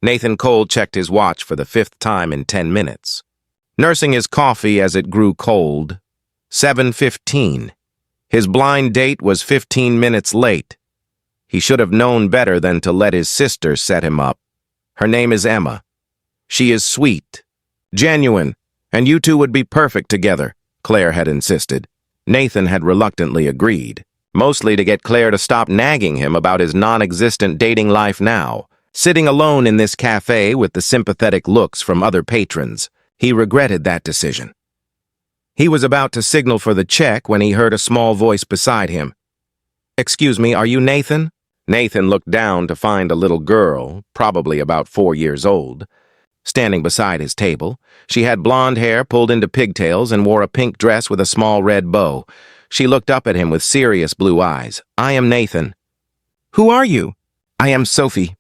Nathan Cole checked his watch for the 5th time in 10 minutes. Nursing his coffee as it grew cold. 7:15. His blind date was 15 minutes late. He should have known better than to let his sister set him up. Her name is Emma. She is sweet, genuine, and you two would be perfect together, Claire had insisted. Nathan had reluctantly agreed, mostly to get Claire to stop nagging him about his non-existent dating life now. Sitting alone in this cafe with the sympathetic looks from other patrons, he regretted that decision. He was about to signal for the check when he heard a small voice beside him. "Excuse me, are you Nathan?" Nathan looked down to find a little girl, probably about 4 years old, standing beside his table. She had blonde hair pulled into pigtails and wore a pink dress with a small red bow. She looked up at him with serious blue eyes. "I am Nathan." "Who are you?" "I am Sophie.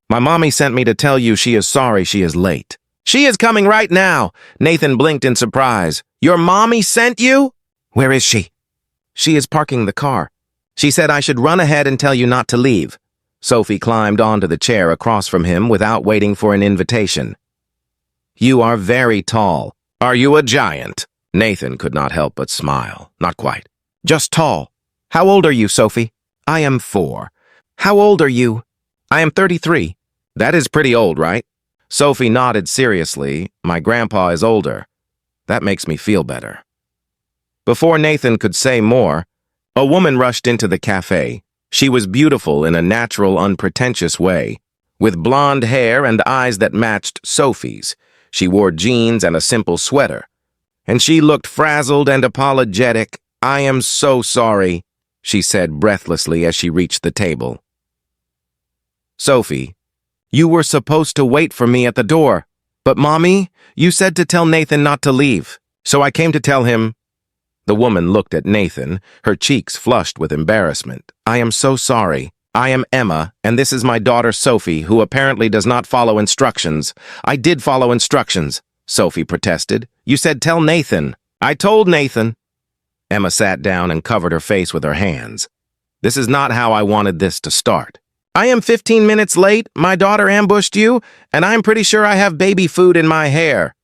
My mommy sent me to tell you she is sorry she is late." "She is coming right now." Nathan blinked in surprise. "Your mommy sent you?" "Where is she?" "She is parking the car. She said I should run ahead and tell you not to leave." Sophie climbed onto the chair across from him without waiting for an invitation. "You are very tall. Are you a giant?" Nathan could not help but smile. "Not quite. Just tall." "How old are you, Sophie?" "I am 4. "How old are you?" "I am 33. "That is pretty old, right?" Sophie nodded seriously. "My grandpa is older. That makes me feel better." Before Nathan could say more, a woman rushed into the cafe. She was beautiful in a natural, unpretentious way, with blonde hair and eyes that matched Sophie's. She wore jeans and a simple sweater, and she looked frazzled and apologetic. "I am so sorry," she said breathlessly as she reached the table. "Sophie, you were supposed to wait for me at the door. But, Mommy, you said to tell Nathan not to leave, so I came to tell him." The woman looked at Nathan, her cheeks flushed with embarrassment. "I am so sorry. I am Emma, and this is my daughter Sophie, who apparently does not follow instructions." "I did follow instructions," Sophie protested. "You said tell Nathan." "I told Nathan." Emma sat down and covered her face with her hands. "This is not how I wanted this to start. I am 15 minutes late, my daughter ambushed you, and I'm pretty sure I have baby food in my hair."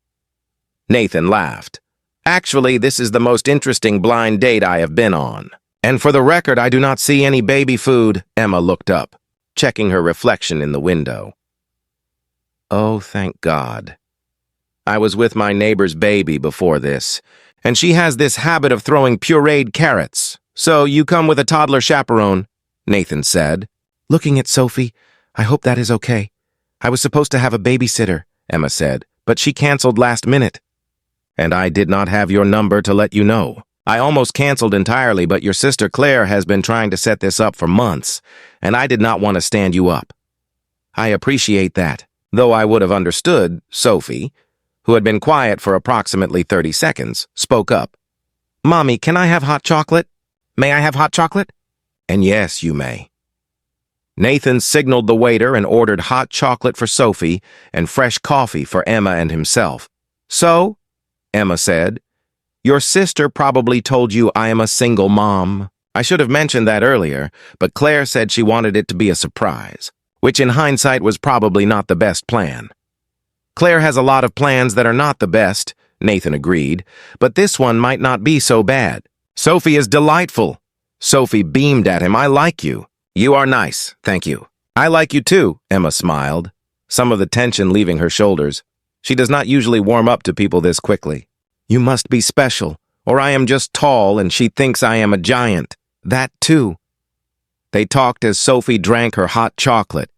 Nathan laughed. "Actually, this is the most interesting blind date I have been on. And for the record, I do not see any baby food." Emma looked up, checking her reflection in the window. "Oh, thank God. I was with my neighbor's baby before this, and she has this habit of throwing pureed carrots. So you come with a toddler chaperone," Nathan said. Looking at Sophie, "I hope that is okay. I was supposed to have a babysitter," Emma said, "but she canceled last minute. And I did not have your number to let you know. I almost canceled entirely, but your sister Claire has been trying to set this up for months, and I did not want to stand you up." "I appreciate that, though I would have understood." Sophie, who had been quiet for approximately 30 seconds, spoke up. "Mommy, can I have hot chocolate? May I have hot chocolate?" "And yes, you may." Nathan signaled the waiter and ordered hot chocolate for Sophie and fresh coffee for Emma and himself. "So," Emma said, "your sister probably told you I am a single mom. I should have mentioned that earlier, but Claire said she wanted it to be a surprise, which in hindsight was probably not the best plan." "Claire has a lot of plans that are not the best," Nathan agreed, "but this one might not be so bad. Sophie is delightful." Sophie beamed at him. "I like you." "You are nice, thank you." "I like you too," Emma smiled, some of the tension leaving her shoulders. She does not usually warm up to people this quickly. "You must be special, or I am just tall and she thinks I am a giant." "That too." They talked as Sophie drank her hot chocolate,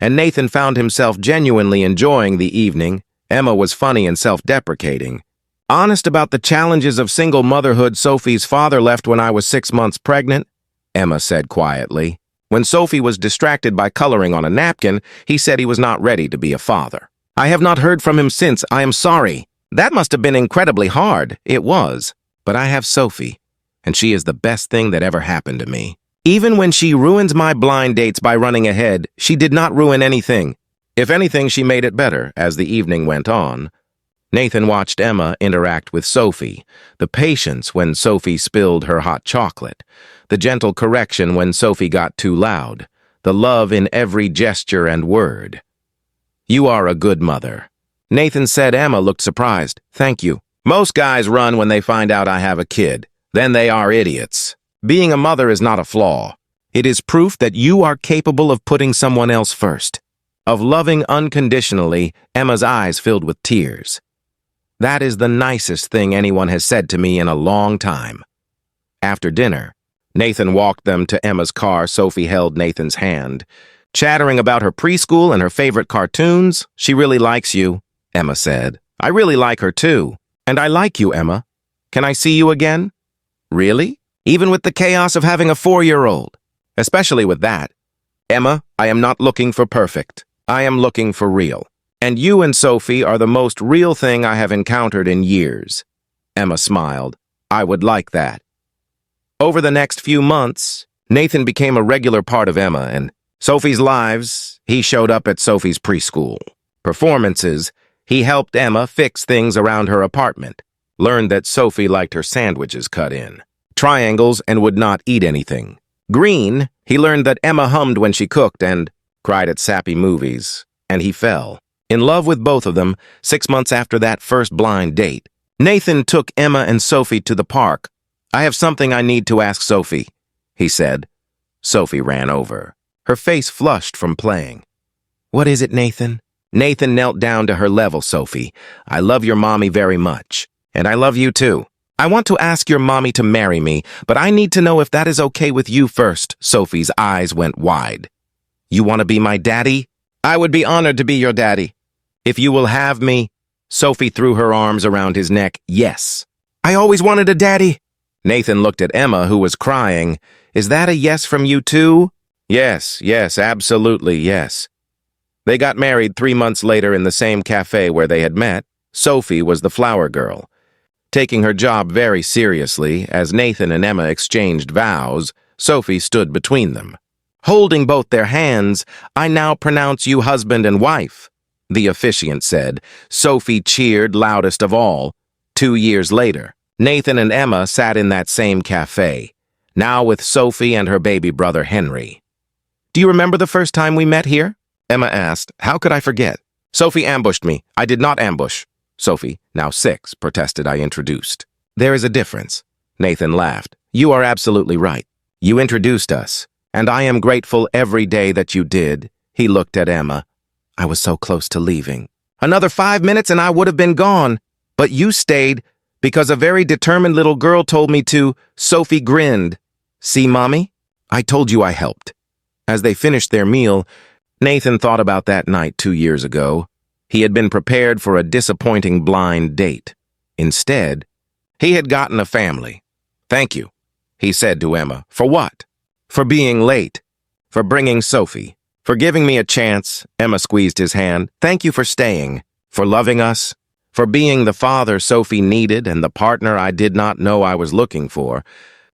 and Nathan found himself genuinely enjoying the evening. Emma was funny and self-deprecating. "Honest about the challenges of single motherhood. Sophie's father left when I was 6 months pregnant," Emma said quietly. When Sophie was distracted by coloring on a napkin, he said he was not ready to be a father. "I have not heard from him since. I am sorry. That must have been incredibly hard." "It was. But I have Sophie, and she is the best thing that ever happened to me. Even when she ruins my blind dates by running ahead, she did not ruin anything. If anything, she made it better as the evening went on." Nathan watched Emma interact with Sophie, the patience when Sophie spilled her hot chocolate, the gentle correction when Sophie got too loud, the love in every gesture and word. You are a good mother. Nathan said. Emma looked surprised. Thank you. Most guys run when they find out I have a kid. Then they are idiots. Being a mother is not a flaw. It is proof that you are capable of putting someone else first, of loving unconditionally. Emma's eyes filled with tears. That is the nicest thing anyone has said to me in a long time. After dinner, Nathan walked them to Emma's car. Sophie held Nathan's hand, chattering about her preschool and her favorite cartoons. She really likes you, Emma said. I really like her too. And I like you, Emma. Can I see you again? Really? Even with the chaos of having a 4-year-old? Especially with that. Emma, I am not looking for perfect. I am looking for real. And you and Sophie are the most real thing I have encountered in years. Emma smiled. I would like that. Over the next few months, Nathan became a regular part of Emma and Sophie's lives. He showed up at Sophie's preschool. Performances, he helped Emma fix things around her apartment, learned that Sophie liked her sandwiches cut in triangles and would not eat anything. Green, he learned that Emma hummed when she cooked and cried at sappy movies, and he fell in love with both of them 6 months after that first blind date. Nathan took Emma and Sophie to the park. I have something I need to ask Sophie, he said. Sophie ran over. Her face flushed from playing. What is it, Nathan? Nathan knelt down to her level. Sophie, I love your mommy very much, and I love you too. I want to ask your mommy to marry me, but I need to know if that is okay with you first. Sophie's eyes went wide. You want to be my daddy? I would be honored to be your daddy. If you will have me. Sophie threw her arms around his neck. Yes. I always wanted a daddy. Nathan looked at Emma, who was crying. Is that a yes from you too? Yes, absolutely yes. They got married 3 months later in the same cafe where they had met. Sophie was the flower girl. Taking her job very seriously, as Nathan and Emma exchanged vows, Sophie stood between them. Holding both their hands, I now pronounce you husband and wife, the officiant said. Sophie cheered loudest of all. 2 years later, Nathan and Emma sat in that same cafe, now with Sophie and her baby brother Henry. Do you remember the first time we met here? Emma asked. How could I forget? Sophie ambushed me. I did not ambush. Sophie, now 6, protested. I introduced. There is a difference. Nathan laughed. You are absolutely right. You introduced us, and I am grateful every day that you did. He looked at Emma. I was so close to leaving. Another 5 minutes and I would have been gone. But you stayed because a very determined little girl told me to. Sophie grinned. See, Mommy? I told you I helped. As they finished their meal, Nathan thought about that night 2 years ago. He had been prepared for a disappointing blind date. Instead, he had gotten a family. Thank you, he said to Emma. For what? For being late. For bringing Sophie. For giving me a chance. Emma squeezed his hand. Thank you for staying. For loving us. For being the father Sophie needed and the partner I did not know I was looking for.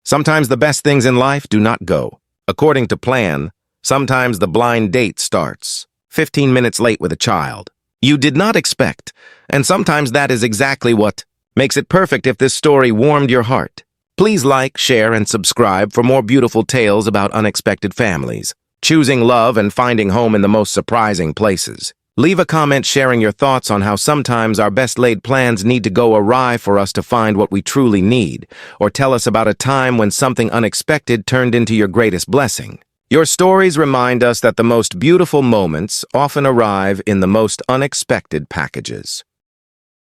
Sometimes the best things in life do not go according to plan. Sometimes the blind date starts 15 minutes late with a child you did not expect, and sometimes that is exactly what makes it perfect. If this story warmed your heart, please like, share, and subscribe for more beautiful tales about unexpected families, choosing love and finding home in the most surprising places. Leave a comment sharing your thoughts on how sometimes our best-laid plans need to go awry for us to find what we truly need, or tell us about a time when something unexpected turned into your greatest blessing. Your stories remind us that the most beautiful moments often arrive in the most unexpected packages.